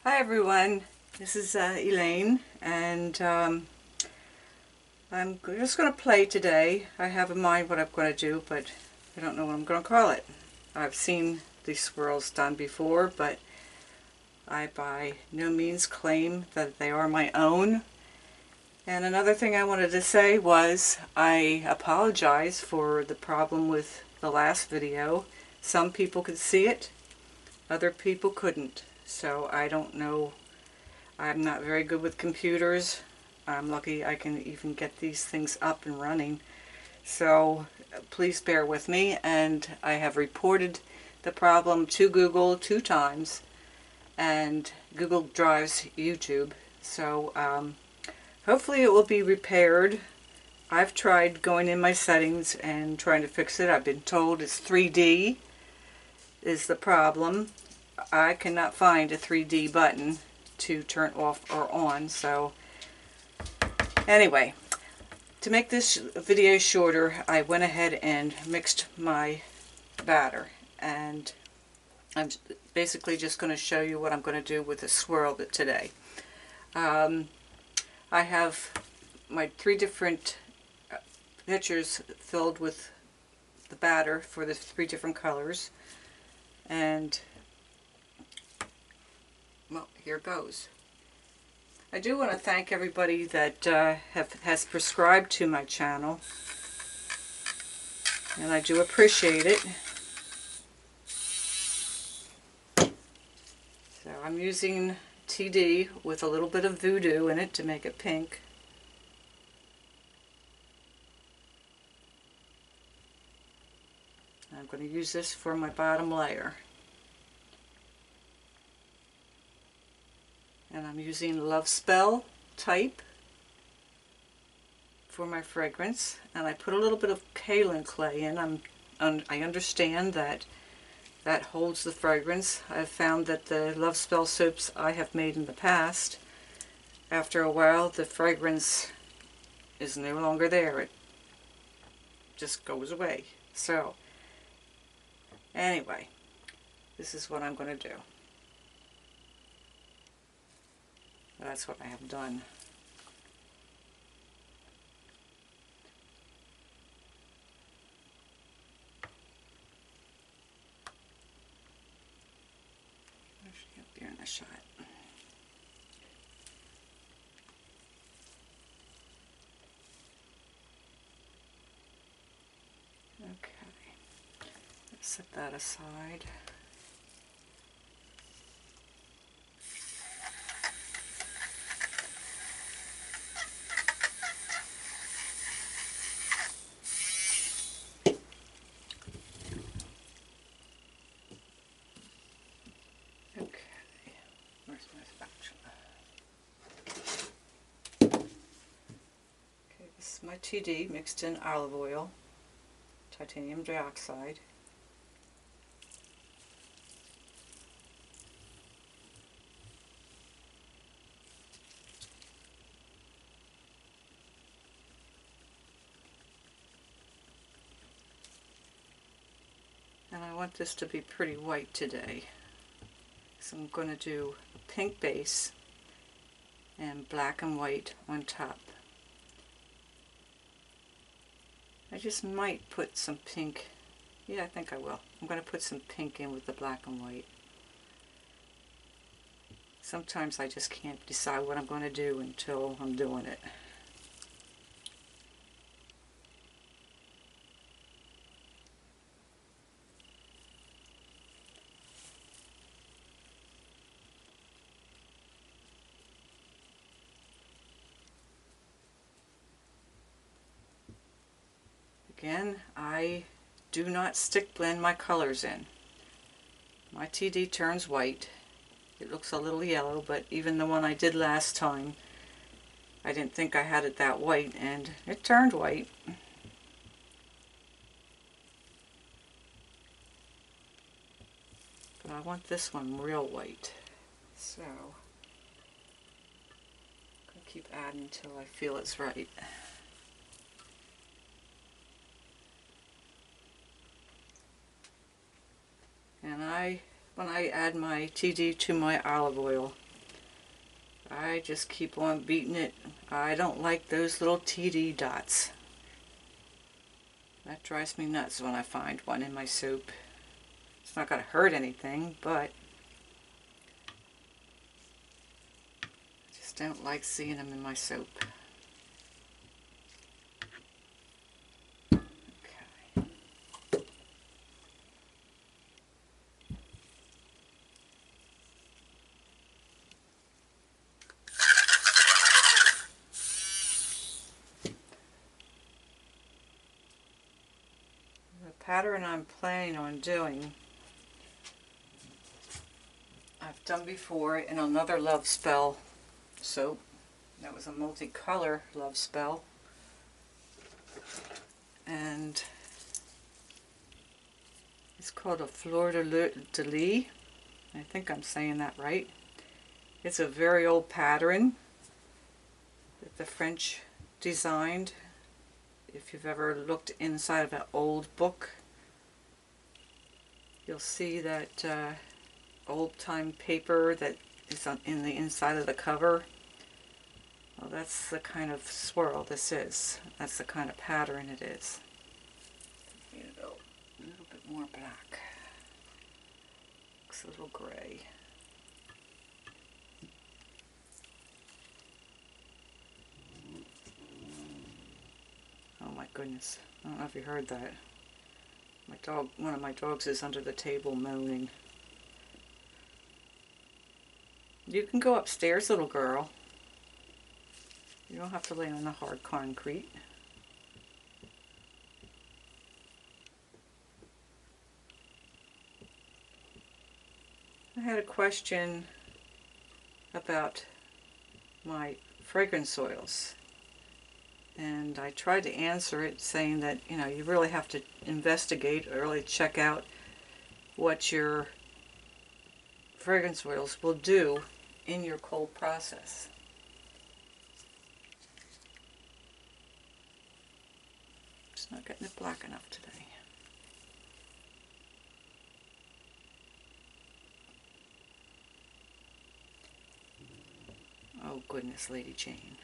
Hi everyone, this is Elaine, and I'm just going to play today. I have in mind what I'm going to do, but I don't know what I'm going to call it. I've seen these swirls done before, but I by no means claim that they are my own. And another thing I wanted to say was I apologize for the problem with the last video. Some people could see it, other people couldn't. So I don't know. I'm not very good with computers. I'm lucky I can even get these things up and running. So please bear with me, and I have reported the problem to Google 2 times, and Google drives YouTube. So hopefully it will be repaired. I've tried going in my settings and trying to fix it. I've been told it's 3D is the problem. I cannot find a 3D button to turn off or on, so anyway, to make this video shorter, I went ahead and mixed my batter, and I'm basically just going to show you what I'm going to do with the swirl today. I have my 3 different pitchers filled with the batter for the 3 different colors, and well, here goes. I do want to thank everybody that has subscribed to my channel, and I do appreciate it. So I'm using TD with a little bit of voodoo in it to make it pink. I'm going to use this for my bottom layer. And I'm using Love Spell type for my fragrance, and I put a little bit of kaolin clay in. I understand that that holds the fragrance. I've found that the Love Spell soaps I have made in the past, after a while the fragrance is no longer there. It just goes away. So anyway, this is what I'm going to do. That's what I have done. Actually, up there in the shot. Okay, let's set that aside. Where's my spatula? Okay, this is my TD mixed in olive oil, titanium dioxide. And I want this to be pretty white today. So I'm going to do a pink base and black and white on top. I just might put some pink. Yeah, I think I will. I'm going to put some pink in with the black and white. Sometimes I just can't decide what I'm going to do until I'm doing it. Again, I do not stick blend my colors in. My TD turns white. It looks a little yellow, but even the one I did last time, I didn't think I had it that white, and it turned white. But I want this one real white. So, I'm going to keep adding until I feel it's right. And when I add my TD to my olive oil, I just keep on beating it. I don't like those little TD dots. That drives me nuts when I find one in my soap. It's not going to hurt anything, but I just don't like seeing them in my soap. Okay. The pattern I'm planning on doing, I've done before in another Love Spell soap. That was a multicolor Love Spell. And it's called a Fleur-de-lis. I think I'm saying that right. It's a very old pattern that the French designed. If you've ever looked inside of an old book, you'll see that old-time paper that is in the inside of the cover. Well, that's the kind of swirl this is. That's the kind of pattern it is. Need a little bit more black. Looks a little gray. Oh my goodness. I don't know if you heard that. My dog, one of my dogs is under the table moaning. You can go upstairs, little girl. You don't have to lay on the hard concrete. I had a question about my fragrance oils, and I tried to answer it saying that, you know, you really have to investigate or really check out what your fragrance oils will do in your cold process. Just not getting it black enough today. Oh goodness, Lady Jane.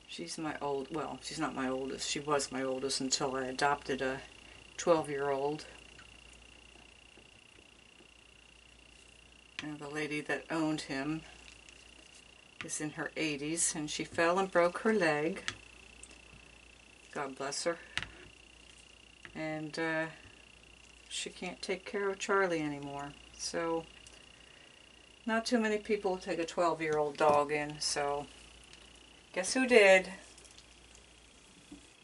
She's my well, she's not my oldest. She was my oldest until I adopted a 12-year-old. And the lady that owned him is in her 80s, and she fell and broke her leg. God bless her. And she can't take care of Charlie anymore. So not too many people take a 12-year-old dog in, so guess who did?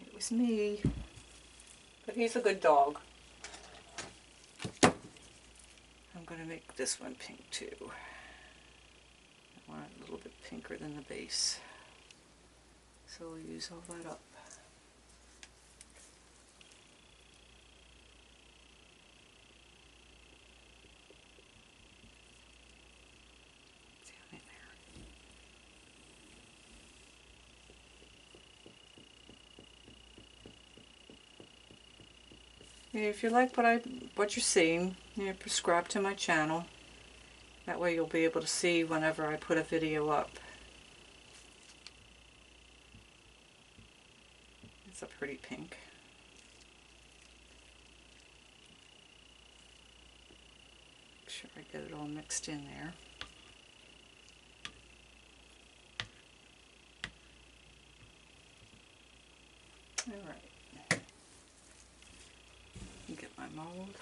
It was me. But he's a good dog. I'm going to make this one pink too. I want it a little bit pinker than the base. So we'll use all that up. If you like what you're seeing, subscribe to my channel. That way you'll be able to see whenever I put a video up. It's a pretty pink. Make sure I get it all mixed in there. Alright. Get my mold.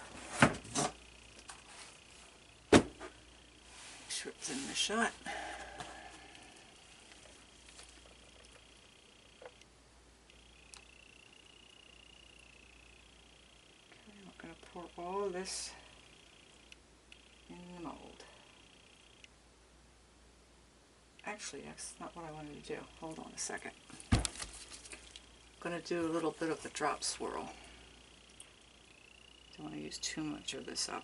Make sure it's in the shot. Okay, I'm going to pour all of this in the mold. Actually, that's not what I wanted to do. Hold on a second. I'm going to do a little bit of the drop swirl. Don't want to use too much of this up.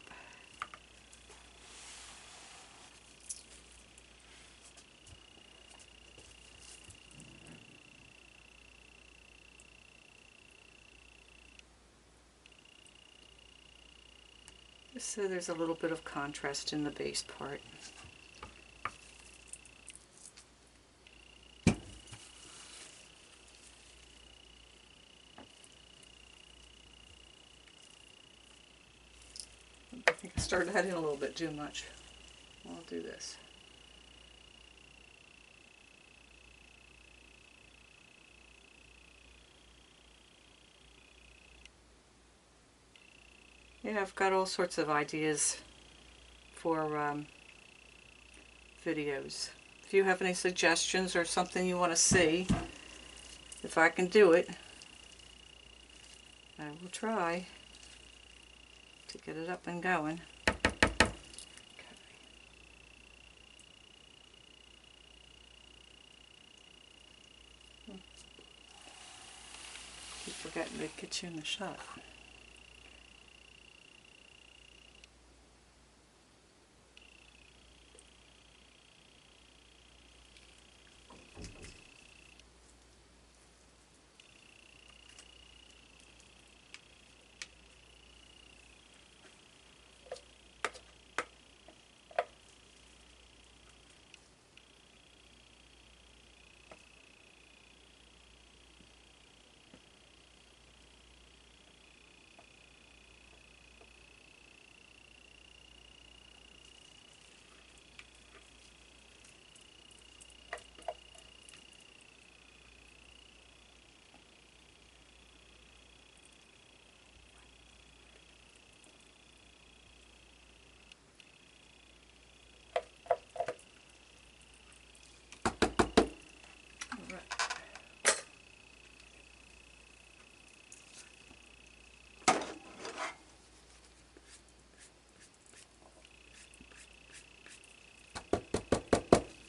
Just so there's a little bit of contrast in the base part. stir that in a little bit too much. I'll do this. Yeah, I've got all sorts of ideas for videos. If you have any suggestions or something you want to see, if I can do it, I will try to get it up and going. Keep forgetting to get you in the shot.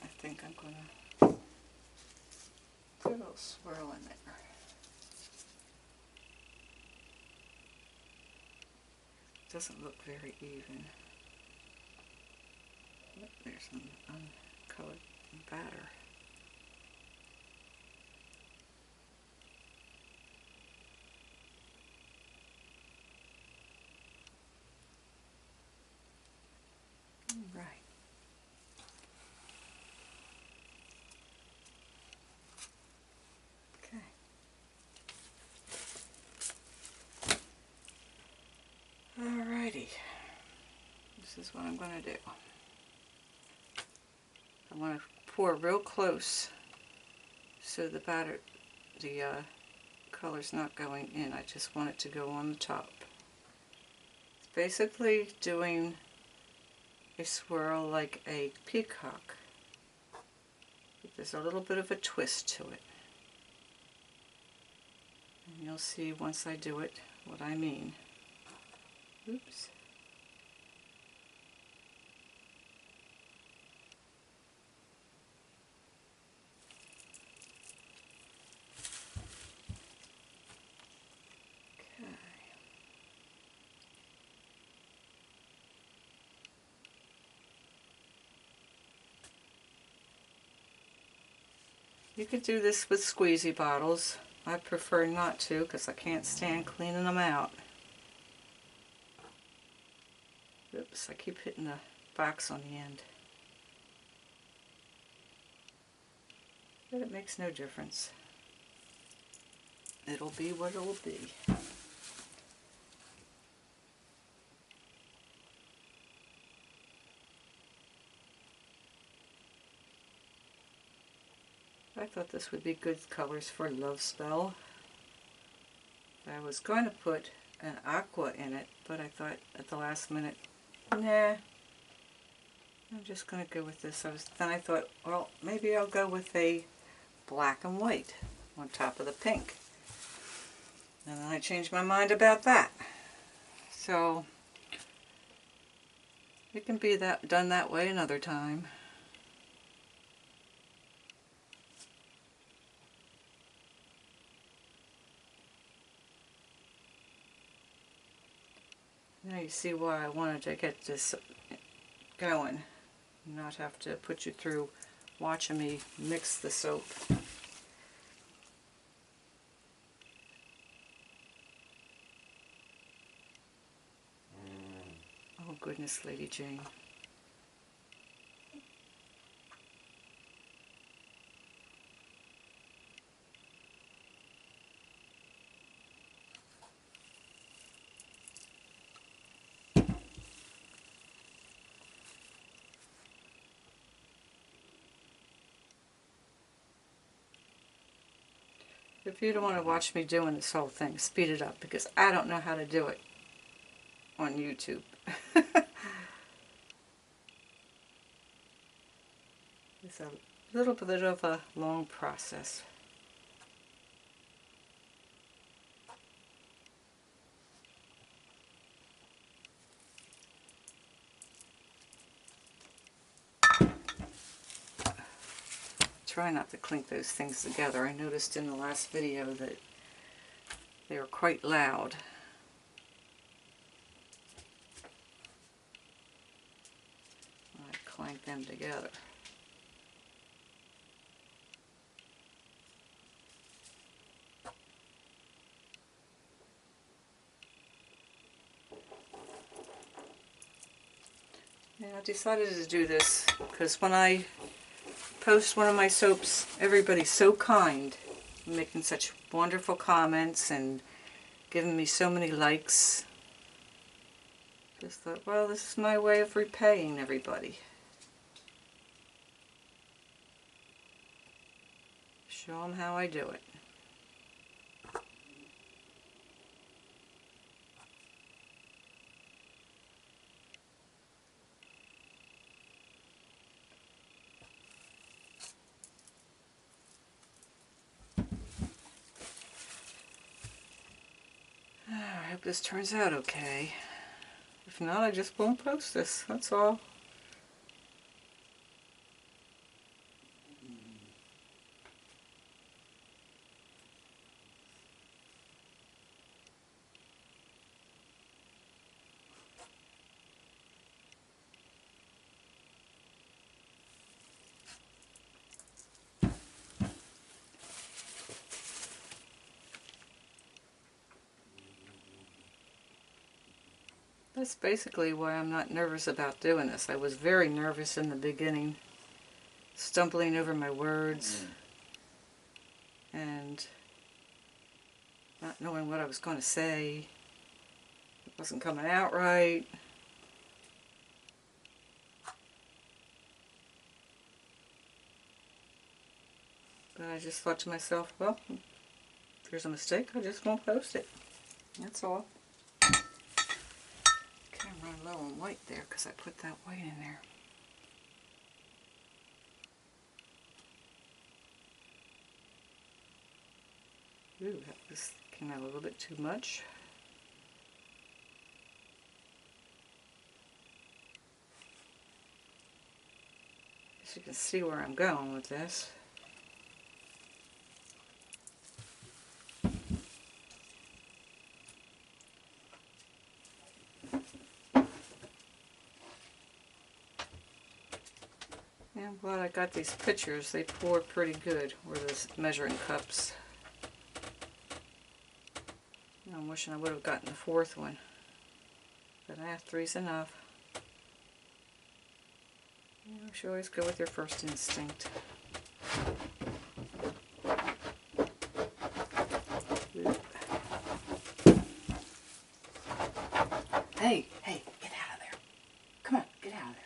I think I'm going to put a little swirl in there. Doesn't look very even. Oh, there's some uncolored batter. All right. Okay. Alrighty. This is what I'm going to do. I want to pour real close so the batter, the color's not going in. I just want it to go on the top. It's basically doing a swirl like a peacock. But there's a little bit of a twist to it. And you'll see once I do it what I mean. Oops. You could do this with squeezy bottles. I prefer not to because I can't stand cleaning them out. Oops, I keep hitting the box on the end. But it makes no difference. It'll be what it'll be. I thought this would be good colors for Love Spell. I was going to put an aqua in it, but I thought at the last minute, nah, I'm just going to go with this. Then I thought, well, maybe I'll go with a black and white on top of the pink. And then I changed my mind about that. So it can be done that way another time. Now you see why I wanted to get this going, not have to put you through watching me mix the soap. Oh goodness, Lady Jane. If you don't want to watch me doing this whole thing, speed it up, because I don't know how to do it on YouTube. It's a little bit of a long process. Try not to clink those things together. I noticed in the last video that they were quite loud. I clank them together. Yeah, I decided to do this because when I post one of my soaps, everybody's so kind, making such wonderful comments and giving me so many likes. Just thought, well, this is my way of repaying everybody. Show them how I do it. I hope this turns out okay. If not, I just won't post this, that's all. That's basically why I'm not nervous about doing this. I was very nervous in the beginning, stumbling over my words and not knowing what I was going to say. It wasn't coming out right. But I just thought to myself, well, if there's a mistake, I just won't post it. That's all. Okay, I'm running low on white there because I put that white in there. Ooh, this came out a little bit too much. As you can see where I'm going with this. Yeah, I'm glad I got these pictures. They pour pretty good, or those measuring cups. I'm wishing I would have gotten the fourth one, but three's enough. You should always go with your first instinct. Hey, hey, get out of there. Come on, get out of there.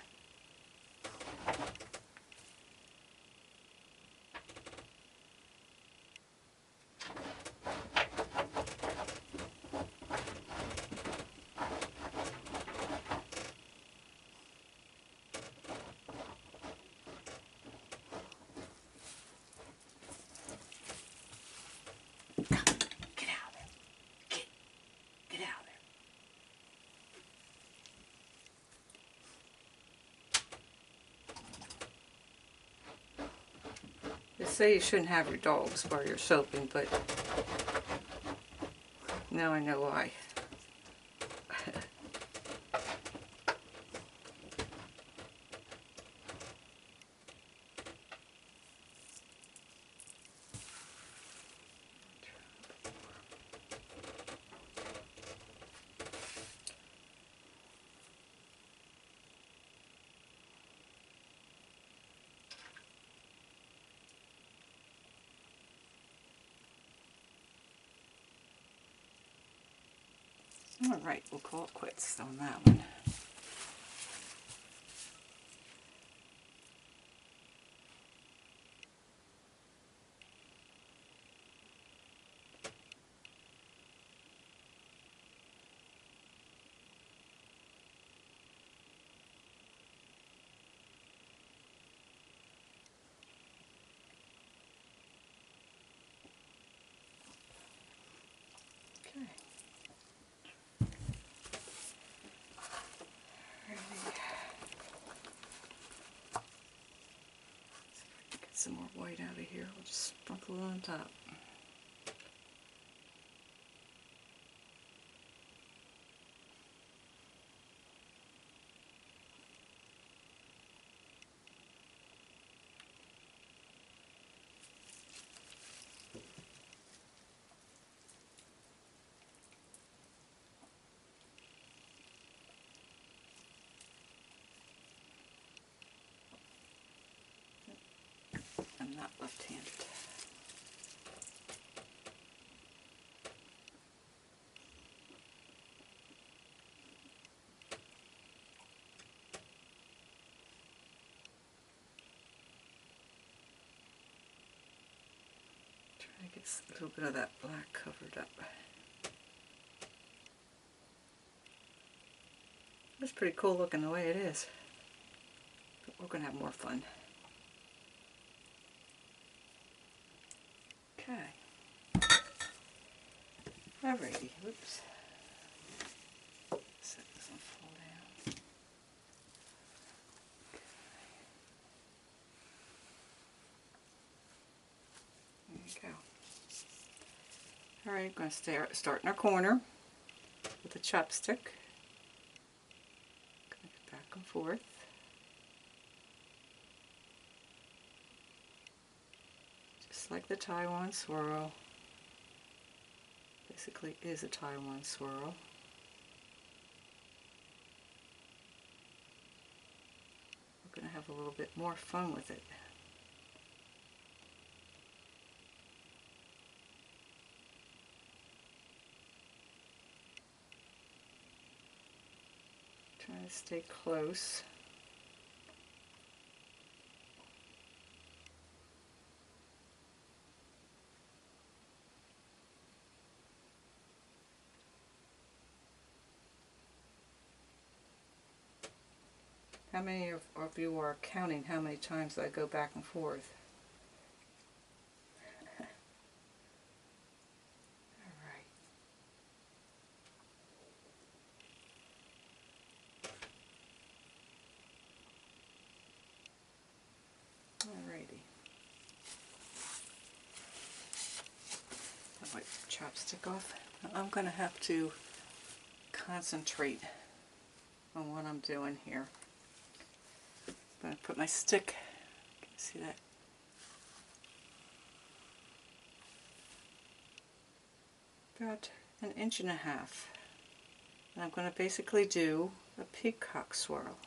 Get out of there. Get out of there. They say you shouldn't have your dogs while you're soaping, but now I know why. Alright, we'll call it quits on that one. some more white out of here. We'll just sprinkle it on top. I'm not left-handed. Trying to get a little bit of that black covered up. It's pretty cool looking the way it is, but we're going to have more fun. Okay. Alrighty, whoops. So it doesn't fall down. There you go. Alright, I'm going to start in our corner with a chopstick. Going back and forth. Just like the Taiwan swirl. Basically is a Taiwan swirl. We're going to have a little bit more fun with it. Trying to stay close. How many of you are counting how many times I go back and forth? Alrighty. I'll wipe the chopstick off. I'm going to have to concentrate on what I'm doing here. I'm going to put my stick, can you see that? About 1.5 inches. And I'm going to basically do a peacock swirl.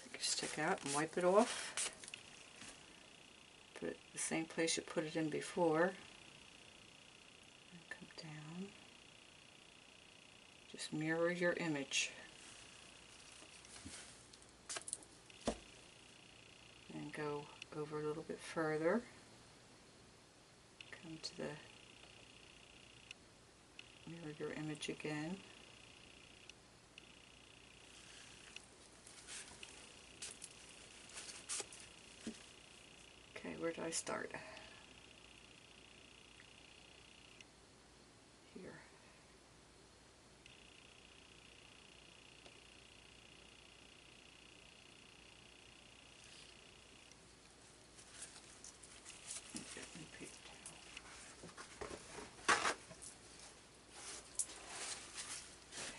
Take your stick out and wipe it off. Put it the same place you put it in before. Come down. Just mirror your image. And go over a little bit further. Come to the mirror your image again. Okay, where do I start? Here.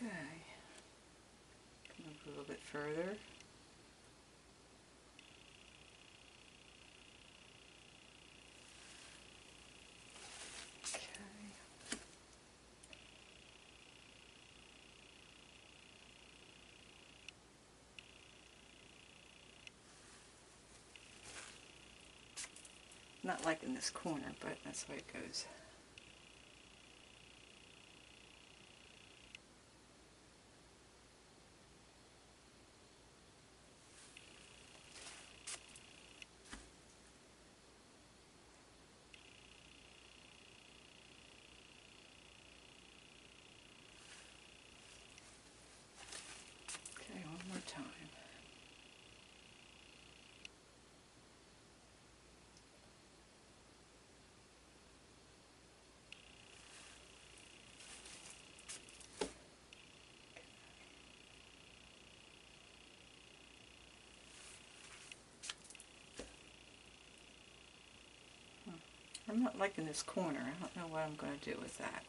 Okay, come up a little bit further. Not liking this corner, but that's the way it goes. Okay, one more time. I'm not liking this corner. I don't know what I'm going to do with that.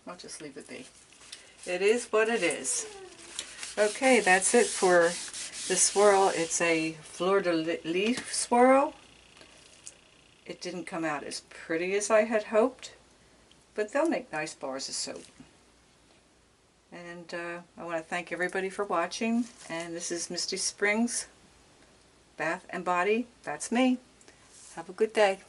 I'll just leave it be. It is what it is. Okay, that's it for the swirl. It's a Fleur-de-lis swirl. It didn't come out as pretty as I had hoped, but they'll make nice bars of soap. And I want to thank everybody for watching. And this is Misty Springs, Bath and Body. That's me. Have a good day.